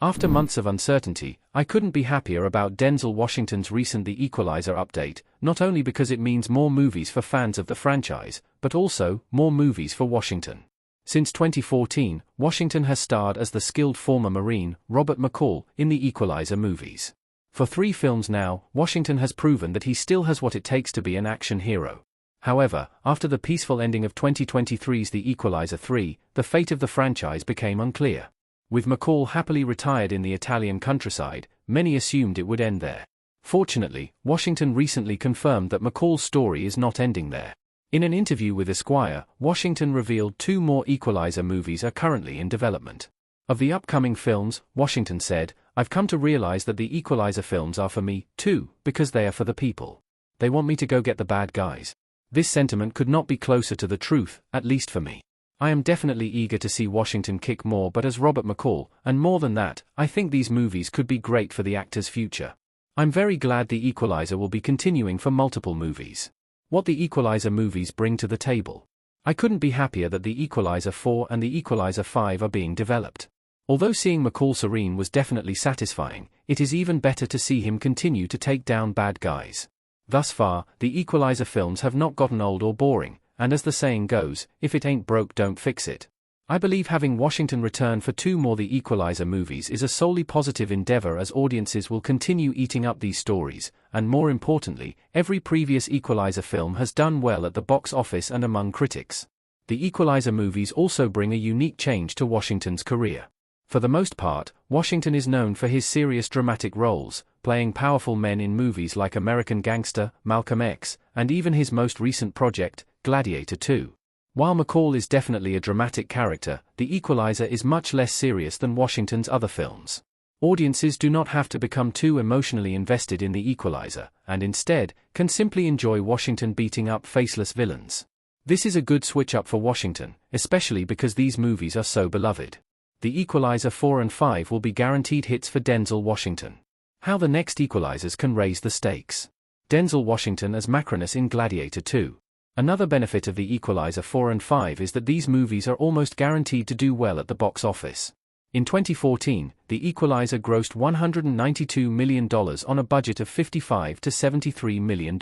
After months of uncertainty, I couldn't be happier about Denzel Washington's recent The Equalizer update, not only because it means more movies for fans of the franchise, but also more movies for Washington. Since 2014, Washington has starred as the skilled former Marine, Robert McCall, in the Equalizer movies. For 3 films now, Washington has proven that he still has what it takes to be an action hero. However, after the peaceful ending of 2023's The Equalizer 3, the fate of the franchise became unclear. With McCall happily retired in the Italian countryside, many assumed it would end there. Fortunately, Washington recently confirmed that McCall's story is not ending there. In an interview with Esquire, Washington revealed 2 more Equalizer movies are currently in development. Of the upcoming films, Washington said, "I've come to realize that the Equalizer films are for me, too, because they are for the people. They want me to go get the bad guys." This sentiment could not be closer to the truth, at least for me. I am definitely eager to see Washington kick more, but as Robert McCall, and more than that, I think these movies could be great for the actor's future. I'm very glad The Equalizer will be continuing for multiple movies. What the Equalizer movies bring to the table. I couldn't be happier that The Equalizer 4 and The Equalizer 5 are being developed. Although seeing McCall serene was definitely satisfying, it is even better to see him continue to take down bad guys. Thus far, the Equalizer films have not gotten old or boring, and as the saying goes, if it ain't broke don't fix it. I believe having Washington return for 2 more The Equalizer movies is a solely positive endeavor, as audiences will continue eating up these stories, and more importantly, every previous Equalizer film has done well at the box office and among critics. The Equalizer movies also bring a unique change to Washington's career. For the most part, Washington is known for his serious dramatic roles, playing powerful men in movies like American Gangster, Malcolm X, and even his most recent project, Gladiator 2. While McCall is definitely a dramatic character, The Equalizer is much less serious than Washington's other films. Audiences do not have to become too emotionally invested in The Equalizer, and instead, can simply enjoy Washington beating up faceless villains. This is a good switch up for Washington, especially because these movies are so beloved. The Equalizer 4 and 5 will be guaranteed hits for Denzel Washington. How the next Equalizers can raise the stakes. Denzel Washington as Macronus in Gladiator 2. Another benefit of The Equalizer 4 and 5 is that these movies are almost guaranteed to do well at the box office. In 2014, The Equalizer grossed $192 million on a budget of $55 to $73 million.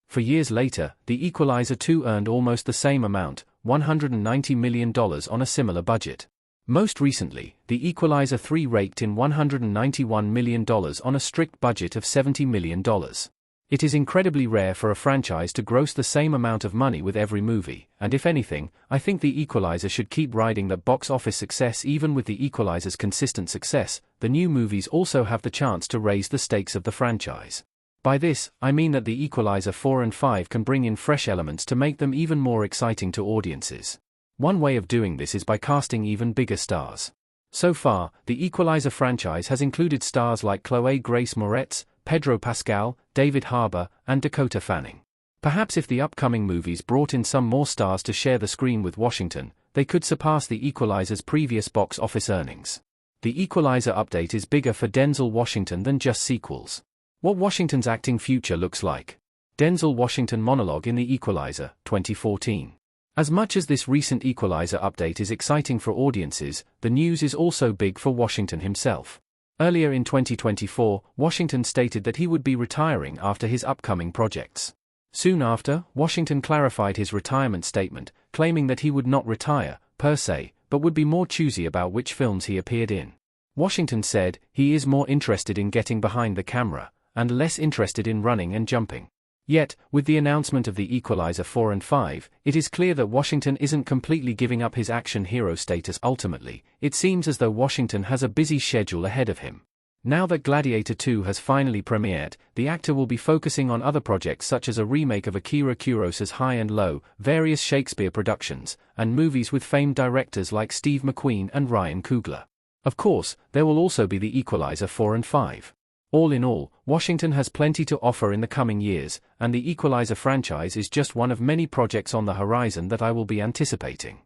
For years later, The Equalizer 2 earned almost the same amount, $190 million on a similar budget. Most recently, The Equalizer 3 raked in $191 million on a strict budget of $70 million. It is incredibly rare for a franchise to gross the same amount of money with every movie, and if anything, I think The Equalizer should keep riding that box office success. Even with The Equalizer's consistent success, the new movies also have the chance to raise the stakes of the franchise. By this, I mean that The Equalizer 4 and 5 can bring in fresh elements to make them even more exciting to audiences. One way of doing this is by casting even bigger stars. So far, the Equalizer franchise has included stars like Chloe Grace Moretz, Pedro Pascal, David Harbour, and Dakota Fanning. Perhaps if the upcoming movies brought in some more stars to share the screen with Washington, they could surpass The Equalizer's previous box office earnings. The Equalizer update is bigger for Denzel Washington than just sequels. What Washington's acting future looks like. Denzel Washington monologue in The Equalizer, 2014. As much as this recent Equalizer update is exciting for audiences, the news is also big for Washington himself. Earlier in 2024, Washington stated that he would be retiring after his upcoming projects. Soon after, Washington clarified his retirement statement, claiming that he would not retire, per se, but would be more choosy about which films he appeared in. Washington said, he is more interested in getting behind the camera, and less interested in running and jumping. Yet, with the announcement of The Equalizer 4 and 5, it is clear that Washington isn't completely giving up his action hero status. Ultimately, it seems as though Washington has a busy schedule ahead of him. Now that Gladiator 2 has finally premiered, the actor will be focusing on other projects such as a remake of Akira Kurosaw's High and Low, various Shakespeare productions, and movies with famed directors like Steve McQueen and Ryan Coogler. Of course, there will also be The Equalizer 4 and 5. All in all, Washington has plenty to offer in the coming years, and the Equalizer franchise is just one of many projects on the horizon that I will be anticipating.